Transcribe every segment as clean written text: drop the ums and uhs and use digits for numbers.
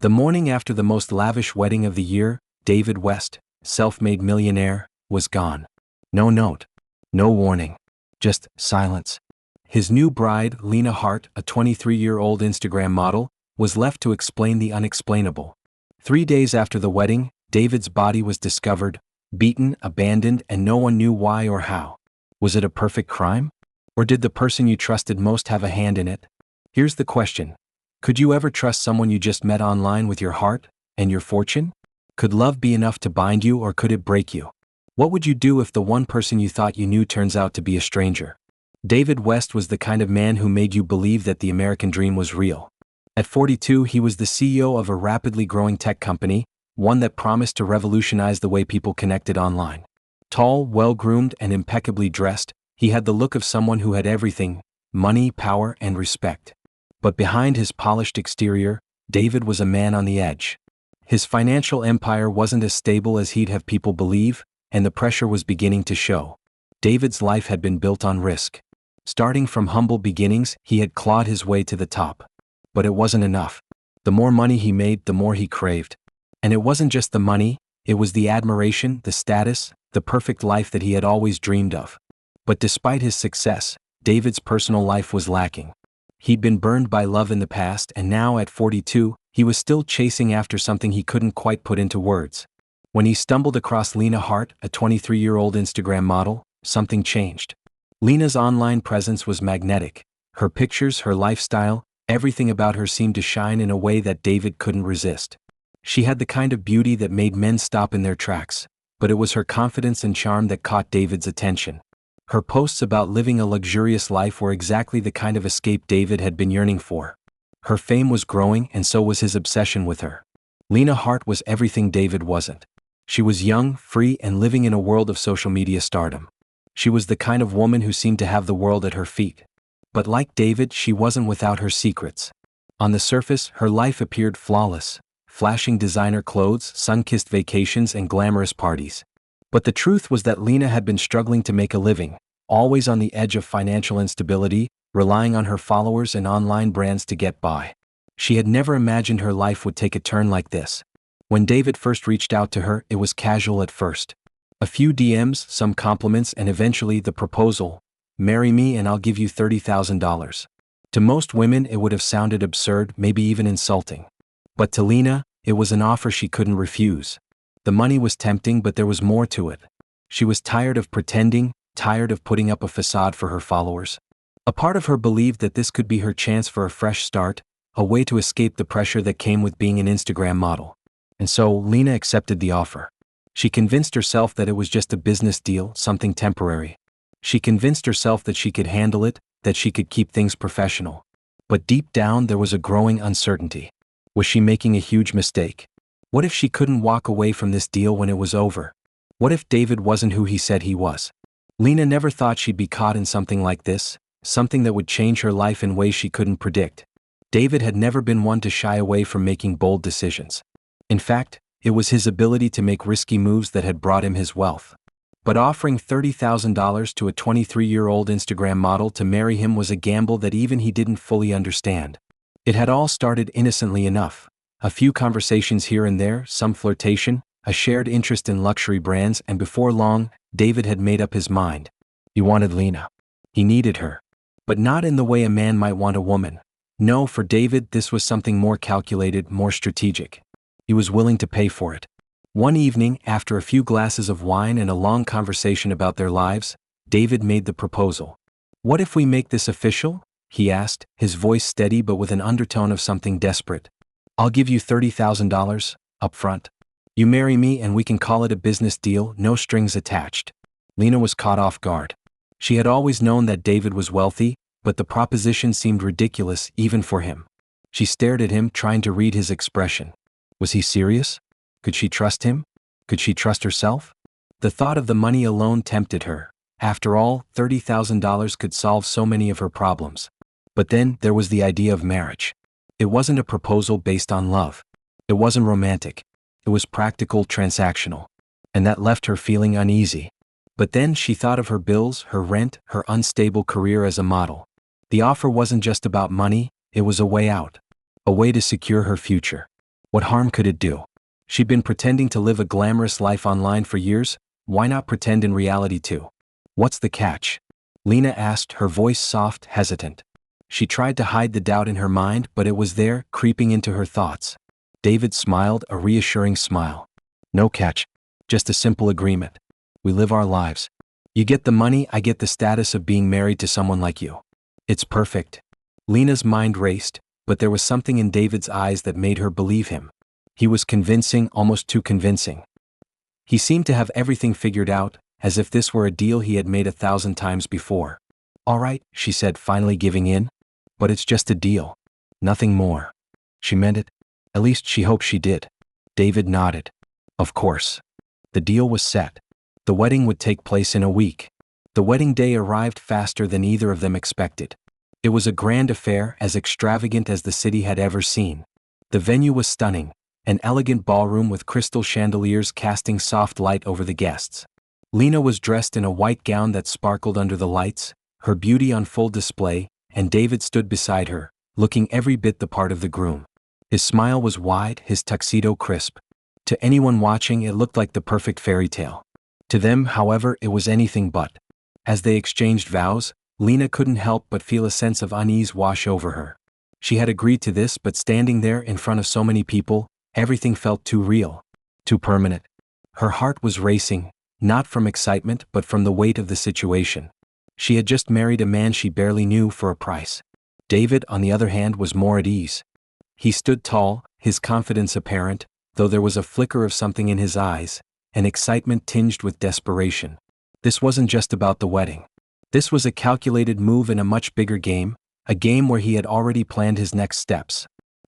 The morning after the most lavish wedding of the year, David West, self-made millionaire, was gone. No note. No warning. Just silence. His new bride, Lena Hart, a 23-year-old Instagram model, was left to explain the unexplainable. 3 days after the wedding, David's body was discovered, beaten, abandoned, and no one knew why or how. Was it a perfect crime? Or did the person you trusted most have a hand in it? Here's the question. Could you ever trust someone you just met online with your heart and your fortune? Could love be enough to bind you, or could it break you? What would you do if the one person you thought you knew turns out to be a stranger? David West was the kind of man who made you believe that the American dream was real. At 42, he was the CEO of a rapidly growing tech company, one that promised to revolutionize the way people connected online. Tall, well-groomed, and impeccably dressed, he had the look of someone who had everything: money, power, and respect. But behind his polished exterior, David was a man on the edge. His financial empire wasn't as stable as he'd have people believe, and the pressure was beginning to show. David's life had been built on risk. Starting from humble beginnings, he had clawed his way to the top. But it wasn't enough. The more money he made, the more he craved. And it wasn't just the money, it was the admiration, the status, the perfect life that he had always dreamed of. But despite his success, David's personal life was lacking. He'd been burned by love in the past, and now at 42, he was still chasing after something he couldn't quite put into words. When he stumbled across Lena Hart, a 23-year-old Instagram model, something changed. Lena's online presence was magnetic. Her pictures, her lifestyle, everything about her seemed to shine in a way that David couldn't resist. She had the kind of beauty that made men stop in their tracks, but it was her confidence and charm that caught David's attention. Her posts about living a luxurious life were exactly the kind of escape David had been yearning for. Her fame was growing, and so was his obsession with her. Lena Hart was everything David wasn't. She was young, free, and living in a world of social media stardom. She was the kind of woman who seemed to have the world at her feet. But like David, she wasn't without her secrets. On the surface, her life appeared flawless: flashing designer clothes, sun-kissed vacations, and glamorous parties. But the truth was that Lena had been struggling to make a living, always on the edge of financial instability, relying on her followers and online brands to get by. She had never imagined her life would take a turn like this. When David first reached out to her, it was casual at first. A few DMs, some compliments, and eventually the proposal: "Marry me and I'll give you $30,000. To most women, it would have sounded absurd, maybe even insulting. But to Lena, it was an offer she couldn't refuse. The money was tempting, but there was more to it. She was tired of pretending, tired of putting up a facade for her followers. A part of her believed that this could be her chance for a fresh start, a way to escape the pressure that came with being an Instagram model. And so, Lena accepted the offer. She convinced herself that it was just a business deal, something temporary. She convinced herself that she could handle it, that she could keep things professional. But deep down, there was a growing uncertainty. Was she making a huge mistake? What if she couldn't walk away from this deal when it was over? What if David wasn't who he said he was? Lena never thought she'd be caught in something like this, something that would change her life in ways she couldn't predict. David had never been one to shy away from making bold decisions. In fact, it was his ability to make risky moves that had brought him his wealth. But offering $30,000 to a 23-year-old Instagram model to marry him was a gamble that even he didn't fully understand. It had all started innocently enough. A few conversations here and there, some flirtation, a shared interest in luxury brands, and before long, David had made up his mind. He wanted Lena. He needed her. But not in the way a man might want a woman. No, for David, this was something more calculated, more strategic. He was willing to pay for it. One evening, after a few glasses of wine and a long conversation about their lives, David made the proposal. "What if we make this official?" he asked, his voice steady but with an undertone of something desperate. "I'll give you $30,000, up front. You marry me and we can call it a business deal, no strings attached." Lena was caught off guard. She had always known that David was wealthy, but the proposition seemed ridiculous even for him. She stared at him, trying to read his expression. Was he serious? Could she trust him? Could she trust herself? The thought of the money alone tempted her. After all, $30,000 could solve so many of her problems. But then there was the idea of marriage. It wasn't a proposal based on love. It wasn't romantic. It was practical, transactional. And that left her feeling uneasy. But then she thought of her bills, her rent, her unstable career as a model. The offer wasn't just about money, it was a way out. A way to secure her future. What harm could it do? She'd been pretending to live a glamorous life online for years, why not pretend in reality too? What's the catch? Lena asked, her voice soft, hesitant. She tried to hide the doubt in her mind, but it was there, creeping into her thoughts. David smiled, a reassuring smile. No catch. Just a simple agreement. We live our lives. You get the money, I get the status of being married to someone like you. It's perfect. Lena's mind raced, but there was something in David's eyes that made her believe him. He was convincing, almost too convincing. He seemed to have everything figured out, as if this were a deal he had made 1,000 times before. All right, she said, finally giving in. But it's just a deal. Nothing more. She meant it. At least she hoped she did. David nodded. Of course. The deal was set. The wedding would take place in a week. The wedding day arrived faster than either of them expected. It was a grand affair, as extravagant as the city had ever seen. The venue was stunning, an elegant ballroom with crystal chandeliers casting soft light over the guests. Lena was dressed in a white gown that sparkled under the lights, her beauty on full display, and David stood beside her, looking every bit the part of the groom. His smile was wide, his tuxedo crisp. To anyone watching, it looked like the perfect fairy tale. To them, however, it was anything but. As they exchanged vows, Lena couldn't help but feel a sense of unease wash over her. She had agreed to this, but standing there in front of so many people, everything felt too real, too permanent. Her heart was racing, not from excitement but from the weight of the situation. She had just married a man she barely knew for a price. David, on the other hand, was more at ease. He stood tall, his confidence apparent, though there was a flicker of something in his eyes, an excitement tinged with desperation. This wasn't just about the wedding. This was a calculated move in a much bigger game, a game where he had already planned his next steps.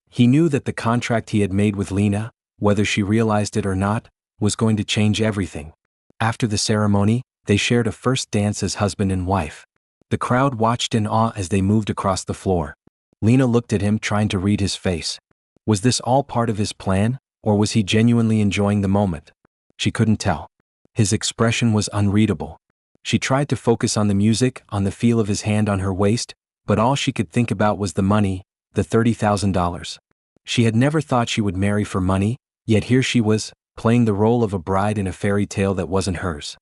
He knew that the contract he had made with Lena, whether she realized it or not, was going to change everything. After the ceremony, they shared a first dance as husband and wife. The crowd watched in awe as they moved across the floor. Lena looked at him, trying to read his face. Was this all part of his plan, or was he genuinely enjoying the moment? She couldn't tell. His expression was unreadable. She tried to focus on the music, on the feel of his hand on her waist, but all she could think about was the money, the $30,000. She had never thought she would marry for money, yet here she was, playing the role of a bride in a fairy tale that wasn't hers.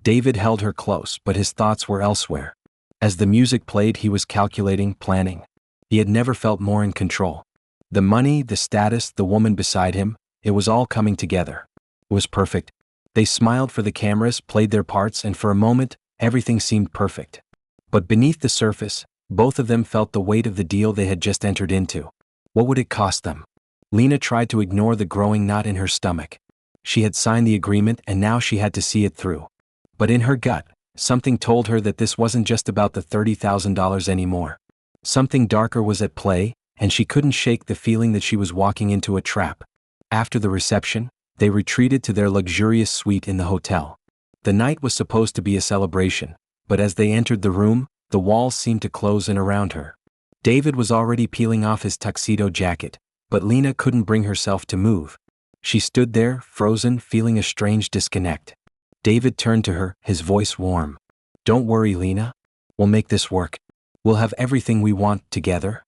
David held her close, but his thoughts were elsewhere. As the music played, he was calculating, planning. He had never felt more in control. The money, the status, the woman beside him, it was all coming together. It was perfect. They smiled for the cameras, played their parts, and for a moment, everything seemed perfect. But beneath the surface, both of them felt the weight of the deal they had just entered into. What would it cost them? Lena tried to ignore the growing knot in her stomach. She had signed the agreement and now she had to see it through. But in her gut, something told her that this wasn't just about the $30,000 anymore. Something darker was at play, and she couldn't shake the feeling that she was walking into a trap. After the reception, they retreated to their luxurious suite in the hotel. The night was supposed to be a celebration, but as they entered the room, the walls seemed to close in around her. David was already peeling off his tuxedo jacket, but Lena couldn't bring herself to move. She stood there, frozen, feeling a strange disconnect. David turned to her, his voice warm. "Don't worry, Lena. We'll make this work. We'll have everything we want together."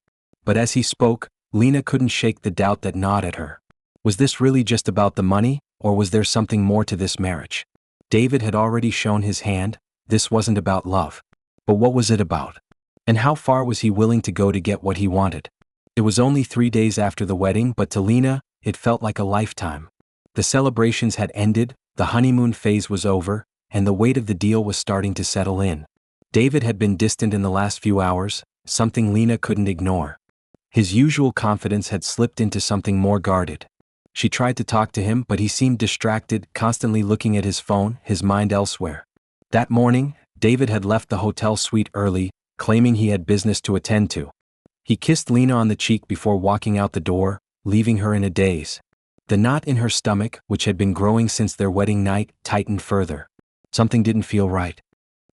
But as he spoke, Lena couldn't shake the doubt that gnawed at her. Was this really just about the money, or was there something more to this marriage? David had already shown his hand. This wasn't about love. But what was it about? And how far was he willing to go to get what he wanted? It was only 3 days after the wedding, but to Lena, it felt like a lifetime. The celebrations had ended, the honeymoon phase was over, and the weight of the deal was starting to settle in. David had been distant in the last few hours, something Lena couldn't ignore. His usual confidence had slipped into something more guarded. She tried to talk to him, but he seemed distracted, constantly looking at his phone, his mind elsewhere. That morning, David had left the hotel suite early, claiming he had business to attend to. He kissed Lena on the cheek before walking out the door, leaving her in a daze. The knot in her stomach, which had been growing since their wedding night, tightened further. Something didn't feel right.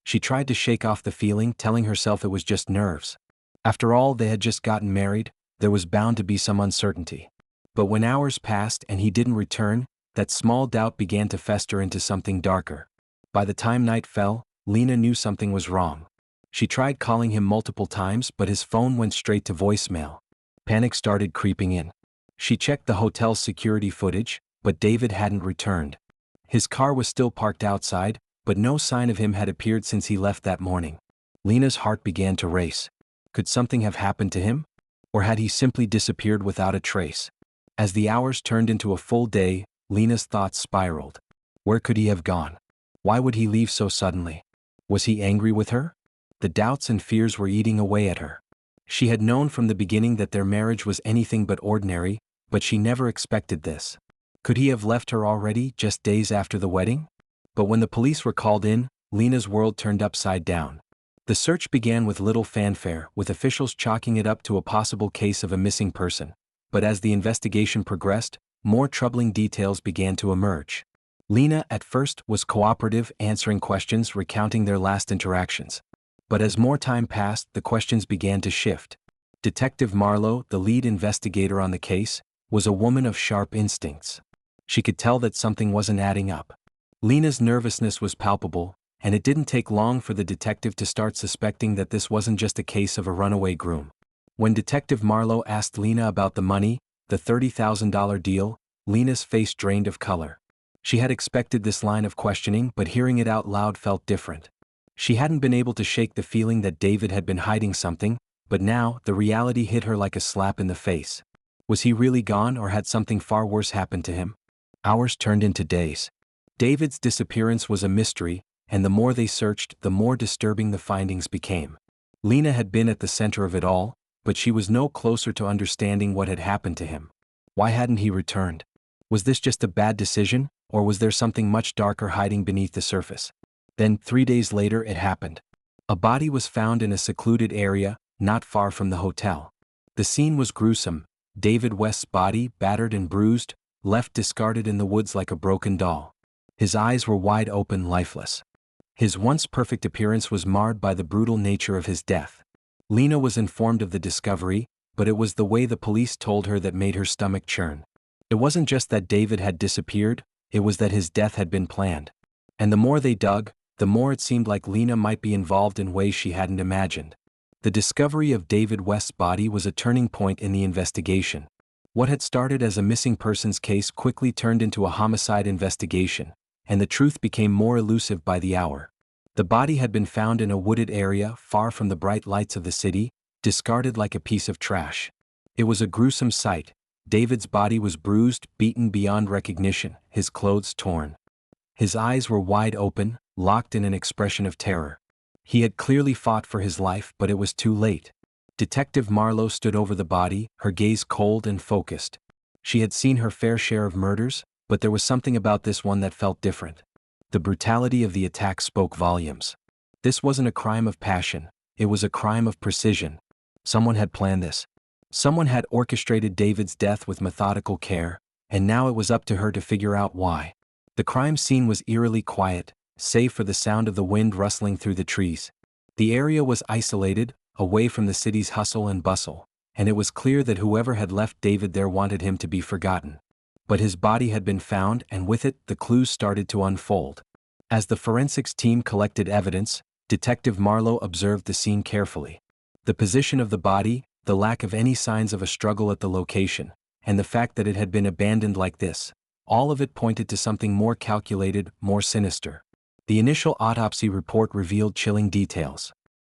She tried to shake off the feeling, telling herself it was just nerves. After all, they had just gotten married, there was bound to be some uncertainty. But when hours passed and he didn't return, that small doubt began to fester into something darker. By the time night fell, Lena knew something was wrong. She tried calling him multiple times, but his phone went straight to voicemail. Panic started creeping in. She checked the hotel's security footage, but David hadn't returned. His car was still parked outside, but no sign of him had appeared since he left that morning. Lena's heart began to race. Could something have happened to him? Or had he simply disappeared without a trace? As the hours turned into a full day, Lena's thoughts spiraled. Where could he have gone? Why would he leave so suddenly? Was he angry with her? The doubts and fears were eating away at her. She had known from the beginning that their marriage was anything but ordinary, but she never expected this. Could he have left her already, just days after the wedding? But when the police were called in, Lena's world turned upside down. The search began with little fanfare, with officials chalking it up to a possible case of a missing person. But as the investigation progressed, more troubling details began to emerge. Lena, at first, was cooperative, answering questions, recounting their last interactions. But as more time passed, the questions began to shift. Detective Marlowe, the lead investigator on the case, was a woman of sharp instincts. She could tell that something wasn't adding up. Lena's nervousness was palpable, and it didn't take long for the detective to start suspecting that this wasn't just a case of a runaway groom. When Detective Marlowe asked Lena about the money, the $30,000 deal, Lena's face drained of color. She had expected this line of questioning, but hearing it out loud felt different. She hadn't been able to shake the feeling that David had been hiding something, but now the reality hit her like a slap in the face. Was he really gone, or had something far worse happened to him? Hours turned into days. David's disappearance was a mystery, and the more they searched, the more disturbing the findings became. Lena had been at the center of it all, but she was no closer to understanding what had happened to him. Why hadn't he returned? Was this just a bad decision, or was there something much darker hiding beneath the surface? Then, 3 days later, it happened. A body was found in a secluded area, not far from the hotel. The scene was gruesome. David West's body, battered and bruised, left discarded in the woods like a broken doll. His eyes were wide open, lifeless. His once perfect appearance was marred by the brutal nature of his death. Lena was informed of the discovery, but it was the way the police told her that made her stomach churn. It wasn't just that David had disappeared, it was that his death had been planned. And the more they dug, the more it seemed like Lena might be involved in ways she hadn't imagined. The discovery of David West's body was a turning point in the investigation. What had started as a missing persons case quickly turned into a homicide investigation, and the truth became more elusive by the hour. The body had been found in a wooded area far from the bright lights of the city, discarded like a piece of trash. It was a gruesome sight. David's body was bruised, beaten beyond recognition, his clothes torn. His eyes were wide open, locked in an expression of terror. He had clearly fought for his life, but it was too late. Detective Marlowe stood over the body, her gaze cold and focused. She had seen her fair share of murders, but there was something about this one that felt different. The brutality of the attack spoke volumes. This wasn't a crime of passion, it was a crime of precision. Someone had planned this. Someone had orchestrated David's death with methodical care, and now it was up to her to figure out why. The crime scene was eerily quiet, save for the sound of the wind rustling through the trees. The area was isolated, away from the city's hustle and bustle, and it was clear that whoever had left David there wanted him to be forgotten. But his body had been found, and with it, the clues started to unfold. As the forensics team collected evidence, Detective Marlowe observed the scene carefully. The position of the body, the lack of any signs of a struggle at the location, and the fact that it had been abandoned like this, all of it pointed to something more calculated, more sinister. The initial autopsy report revealed chilling details.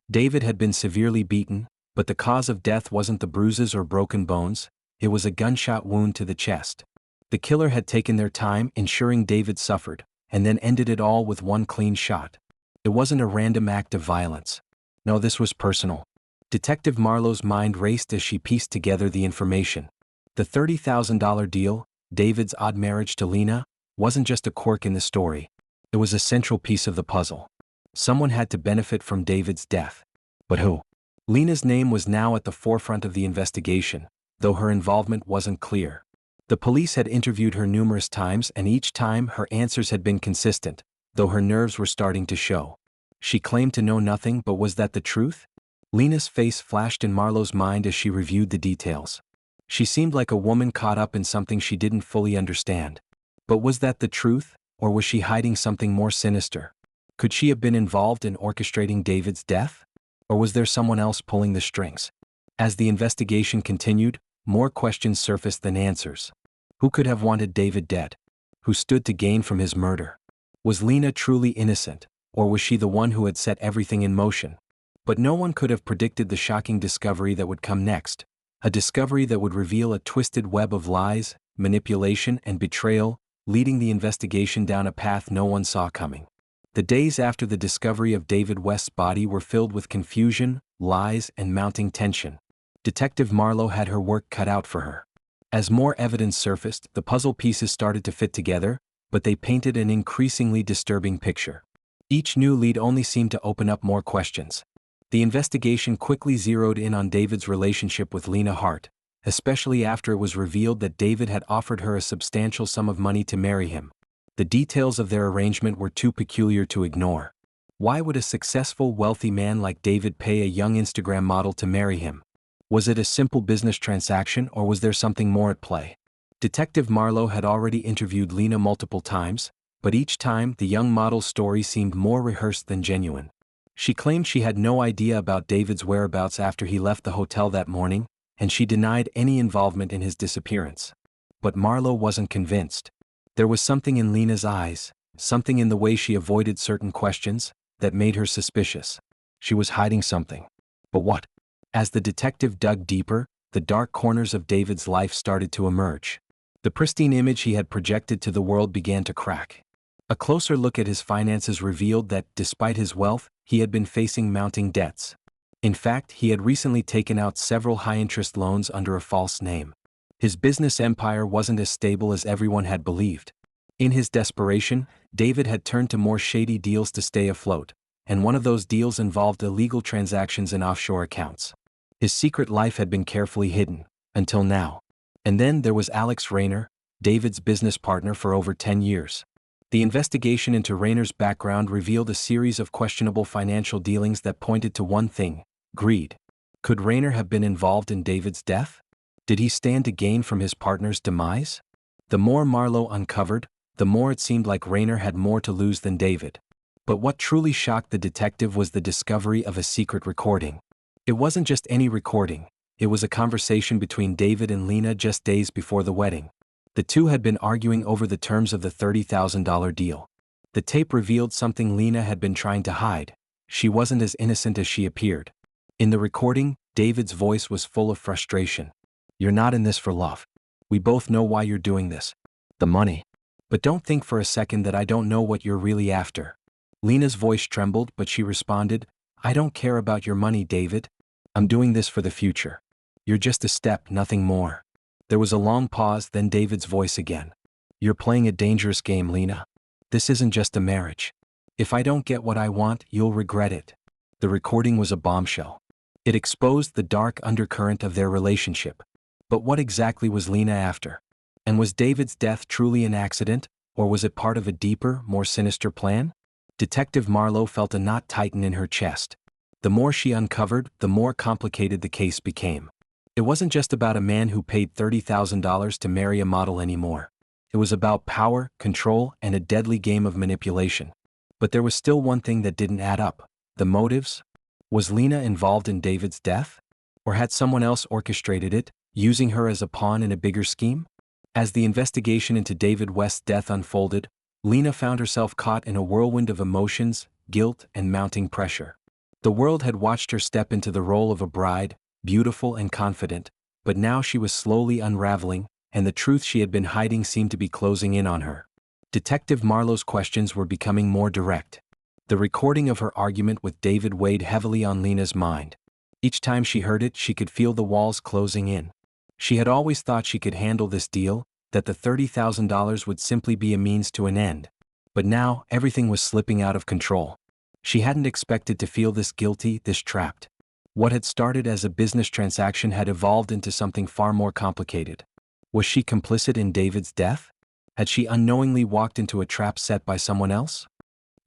David had been severely beaten, but the cause of death wasn't the bruises or broken bones, it was a gunshot wound to the chest. The killer had taken their time, ensuring David suffered, and then ended it all with one clean shot. It wasn't a random act of violence. No, this was personal. Detective Marlowe's mind raced as she pieced together the information. The $30,000 deal, David's odd marriage to Lena, wasn't just a quirk in the story. It was a central piece of the puzzle. Someone had to benefit from David's death. But who? Lena's name was now at the forefront of the investigation, though her involvement wasn't clear. The police had interviewed her numerous times, and each time her answers had been consistent, though her nerves were starting to show. She claimed to know nothing, but was that the truth? Lena's face flashed in Marlowe's mind as she reviewed the details. She seemed like a woman caught up in something she didn't fully understand. But was that the truth, or was she hiding something more sinister? Could she have been involved in orchestrating David's death? Or was there someone else pulling the strings? As the investigation continued, more questions surfaced than answers. Who could have wanted David dead? Who stood to gain from his murder? Was Lena truly innocent, or was she the one who had set everything in motion? But no one could have predicted the shocking discovery that would come next, a discovery that would reveal a twisted web of lies, manipulation, and betrayal, leading the investigation down a path no one saw coming. The days after the discovery of David West's body were filled with confusion, lies, and mounting tension. Detective Marlowe had her work cut out for her. As more evidence surfaced, the puzzle pieces started to fit together, but they painted an increasingly disturbing picture. Each new lead only seemed to open up more questions. The investigation quickly zeroed in on David's relationship with Lena Hart, especially after it was revealed that David had offered her a substantial sum of money to marry him. The details of their arrangement were too peculiar to ignore. Why would a successful, wealthy man like David pay a young Instagram model to marry him? Was it a simple business transaction, or was there something more at play? Detective Marlowe had already interviewed Lena multiple times, but each time the young model's story seemed more rehearsed than genuine. She claimed she had no idea about David's whereabouts after he left the hotel that morning, and she denied any involvement in his disappearance. But Marlowe wasn't convinced. There was something in Lena's eyes, something in the way she avoided certain questions, that made her suspicious. She was hiding something. But what? As the detective dug deeper, the dark corners of David's life started to emerge. The pristine image he had projected to the world began to crack. A closer look at his finances revealed that, despite his wealth, he had been facing mounting debts. In fact, he had recently taken out several high-interest loans under a false name. His business empire wasn't as stable as everyone had believed. In his desperation, David had turned to more shady deals to stay afloat, and one of those deals involved illegal transactions in offshore accounts. His secret life had been carefully hidden, until now. And then there was Alex Rayner, David's business partner for over 10 years. The investigation into Rayner's background revealed a series of questionable financial dealings that pointed to one thing: greed. Could Rayner have been involved in David's death? Did he stand to gain from his partner's demise? The more Marlowe uncovered, the more it seemed like Rayner had more to lose than David. But what truly shocked the detective was the discovery of a secret recording. It wasn't just any recording, it was a conversation between David and Lena just days before the wedding. The two had been arguing over the terms of the $30,000 deal. The tape revealed something Lena had been trying to hide. She wasn't as innocent as she appeared. In the recording, David's voice was full of frustration. "You're not in this for love. We both know why you're doing this. The money. But don't think for a second that I don't know what you're really after." Lena's voice trembled, but she responded, "I don't care about your money, David. I'm doing this for the future. You're just a step, nothing more." There was a long pause, then David's voice again. "You're playing a dangerous game, Lena. This isn't just a marriage. If I don't get what I want, you'll regret it." The recording was a bombshell. It exposed the dark undercurrent of their relationship. But what exactly was Lena after? And was David's death truly an accident, or was it part of a deeper, more sinister plan? Detective Marlowe felt a knot tighten in her chest. The more she uncovered, the more complicated the case became. It wasn't just about a man who paid $30,000 to marry a model anymore. It was about power, control, and a deadly game of manipulation. But there was still one thing that didn't add up: the motives. Was Lena involved in David's death? Or had someone else orchestrated it, using her as a pawn in a bigger scheme? As the investigation into David West's death unfolded, Lena found herself caught in a whirlwind of emotions, guilt, and mounting pressure. The world had watched her step into the role of a bride, beautiful and confident, but now she was slowly unraveling, and the truth she had been hiding seemed to be closing in on her. Detective Marlowe's questions were becoming more direct. The recording of her argument with David weighed heavily on Lena's mind. Each time she heard it, she could feel the walls closing in. She had always thought she could handle this deal, that the $30,000 would simply be a means to an end. But now, everything was slipping out of control. She hadn't expected to feel this guilty, this trapped. What had started as a business transaction had evolved into something far more complicated. Was she complicit in David's death? Had she unknowingly walked into a trap set by someone else?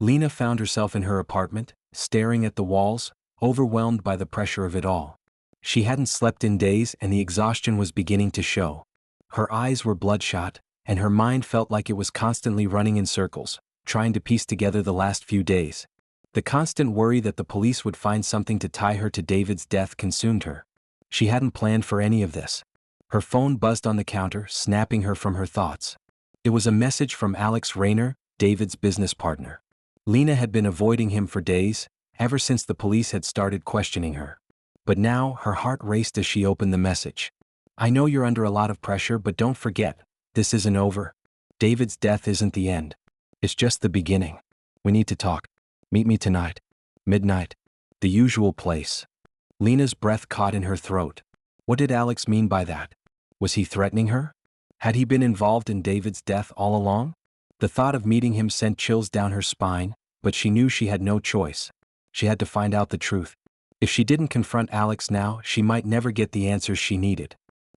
Lena found herself in her apartment, staring at the walls, overwhelmed by the pressure of it all. She hadn't slept in days, and the exhaustion was beginning to show. Her eyes were bloodshot, and her mind felt like it was constantly running in circles, trying to piece together the last few days. The constant worry that the police would find something to tie her to David's death consumed her. She hadn't planned for any of this. Her phone buzzed on the counter, snapping her from her thoughts. It was a message from Alex Rayner, David's business partner. Lena had been avoiding him for days, ever since the police had started questioning her. But now her heart raced as she opened the message. I know you're under a lot of pressure, but don't forget, this isn't over. David's death isn't the end. It's just the beginning. We need to talk. Meet me tonight. Midnight. The usual place. Lena's breath caught in her throat. What did Alex mean by that? Was he threatening her? Had he been involved in David's death all along? The thought of meeting him sent chills down her spine, but she knew she had no choice. She had to find out the truth. If she didn't confront Alex now, she might never get the answers she needed.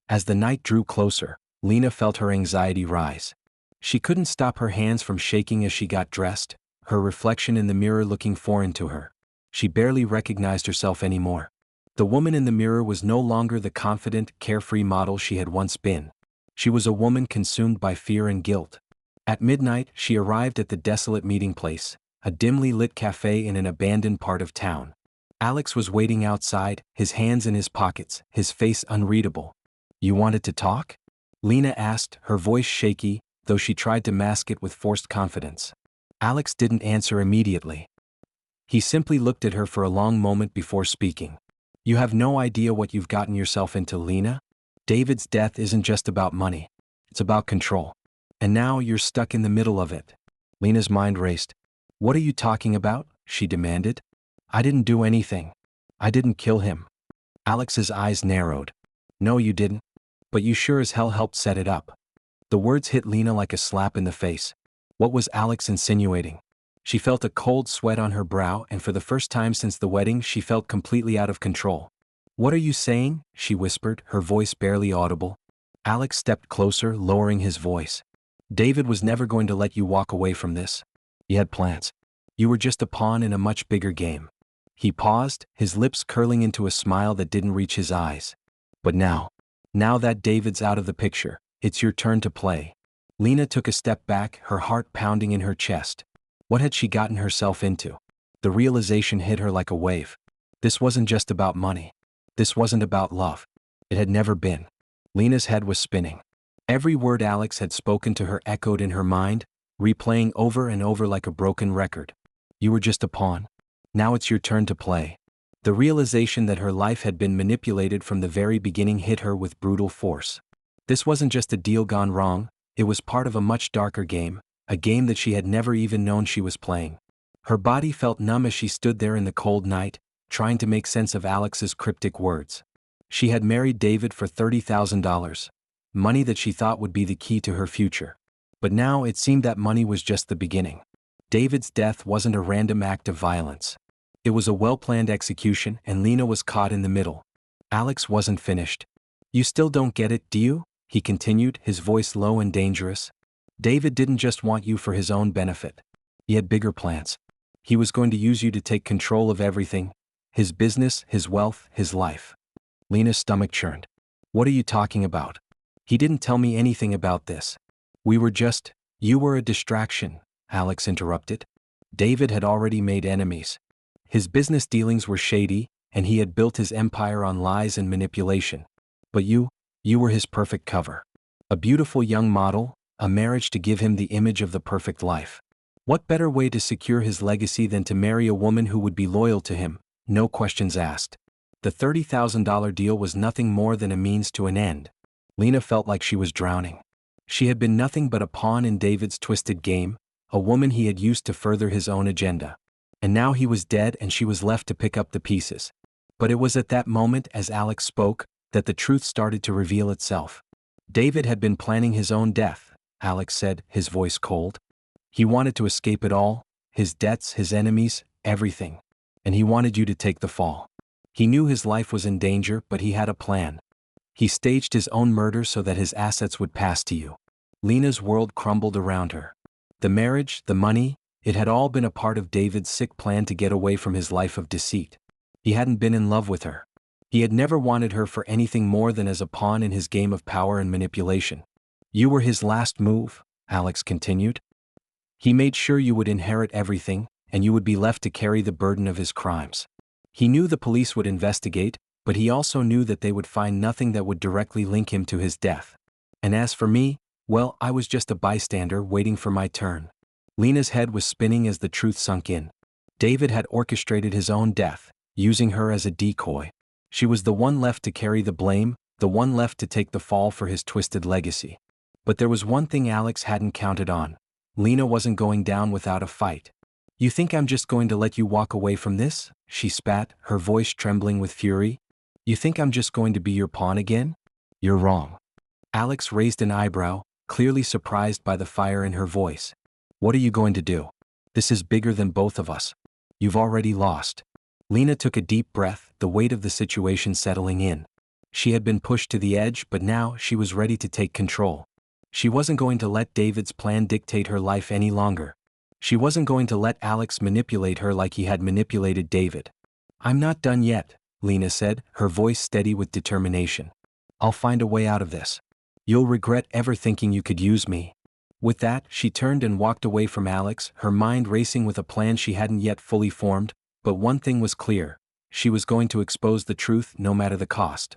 As the night drew closer, Lena felt her anxiety rise. She couldn't stop her hands from shaking as she got dressed, her reflection in the mirror looking foreign to her. She barely recognized herself anymore. The woman in the mirror was no longer the confident, carefree model she had once been. She was a woman consumed by fear and guilt. At midnight, she arrived at the desolate meeting place, a dimly lit cafe in an abandoned part of town. Alex was waiting outside, his hands in his pockets, his face unreadable. You wanted to talk? Lena asked, her voice shaky, though she tried to mask it with forced confidence. Alex didn't answer immediately. He simply looked at her for a long moment before speaking. You have no idea what you've gotten yourself into, Lena. David's death isn't just about money. It's about control. And now you're stuck in the middle of it. Lena's mind raced. What are you talking about? She demanded. I didn't do anything. I didn't kill him. Alex's eyes narrowed. No, you didn't. But you sure as hell helped set it up. The words hit Lena like a slap in the face. What was Alex insinuating? She felt a cold sweat on her brow, and for the first time since the wedding she felt completely out of control. What are you saying? She whispered, her voice barely audible. Alex stepped closer, lowering his voice. David was never going to let you walk away from this. He had plans. You were just a pawn in a much bigger game. He paused, his lips curling into a smile that didn't reach his eyes. But now that David's out of the picture, it's your turn to play. Lena took a step back, her heart pounding in her chest. What had she gotten herself into? The realization hit her like a wave. This wasn't just about money. This wasn't about love. It had never been. Lena's head was spinning. Every word Alex had spoken to her echoed in her mind, replaying over and over like a broken record. You were just a pawn. Now it's your turn to play. The realization that her life had been manipulated from the very beginning hit her with brutal force. This wasn't just a deal gone wrong, it was part of a much darker game, a game that she had never even known she was playing. Her body felt numb as she stood there in the cold night, trying to make sense of Alex's cryptic words. She had married David for $30,000, money that she thought would be the key to her future. But now it seemed that money was just the beginning. David's death wasn't a random act of violence. It was a well-planned execution, and Lena was caught in the middle. Alex wasn't finished. You still don't get it, do you? He continued, his voice low and dangerous. David didn't just want you for his own benefit. He had bigger plans. He was going to use you to take control of everything. His business, his wealth, his life. Lena's stomach churned. What are you talking about? He didn't tell me anything about this. You were a distraction, Alex interrupted. David had already made enemies. His business dealings were shady, and he had built his empire on lies and manipulation. But you were his perfect cover. A beautiful young model, a marriage to give him the image of the perfect life. What better way to secure his legacy than to marry a woman who would be loyal to him, no questions asked. The $30,000 deal was nothing more than a means to an end. Lena felt like she was drowning. She had been nothing but a pawn in David's twisted game, a woman he had used to further his own agenda. And now he was dead and she was left to pick up the pieces. But it was at that moment, as Alex spoke, that the truth started to reveal itself. David had been planning his own death, Alex said, his voice cold. He wanted to escape it all, his debts, his enemies, everything. And he wanted you to take the fall. He knew his life was in danger, but he had a plan. He staged his own murder so that his assets would pass to you. Lena's world crumbled around her. The marriage, the money, it had all been a part of David's sick plan to get away from his life of deceit. He hadn't been in love with her. He had never wanted her for anything more than as a pawn in his game of power and manipulation. You were his last move, Alex continued. He made sure you would inherit everything, and you would be left to carry the burden of his crimes. He knew the police would investigate, but he also knew that they would find nothing that would directly link him to his death. And as for me, well, I was just a bystander waiting for my turn. Lena's head was spinning as the truth sunk in. David had orchestrated his own death, using her as a decoy. She was the one left to carry the blame, the one left to take the fall for his twisted legacy. But there was one thing Alex hadn't counted on. Lena wasn't going down without a fight. "You think I'm just going to let you walk away from this?" she spat, her voice trembling with fury. "You think I'm just going to be your pawn again? You're wrong." Alex raised an eyebrow, clearly surprised by the fire in her voice. "What are you going to do? This is bigger than both of us. You've already lost." Lena took a deep breath, the weight of the situation settling in. She had been pushed to the edge, but now she was ready to take control. She wasn't going to let David's plan dictate her life any longer. She wasn't going to let Alex manipulate her like he had manipulated David. "I'm not done yet," Lena said, her voice steady with determination. "I'll find a way out of this. You'll regret ever thinking you could use me." With that, she turned and walked away from Alex, her mind racing with a plan she hadn't yet fully formed, but one thing was clear: she was going to expose the truth no matter the cost.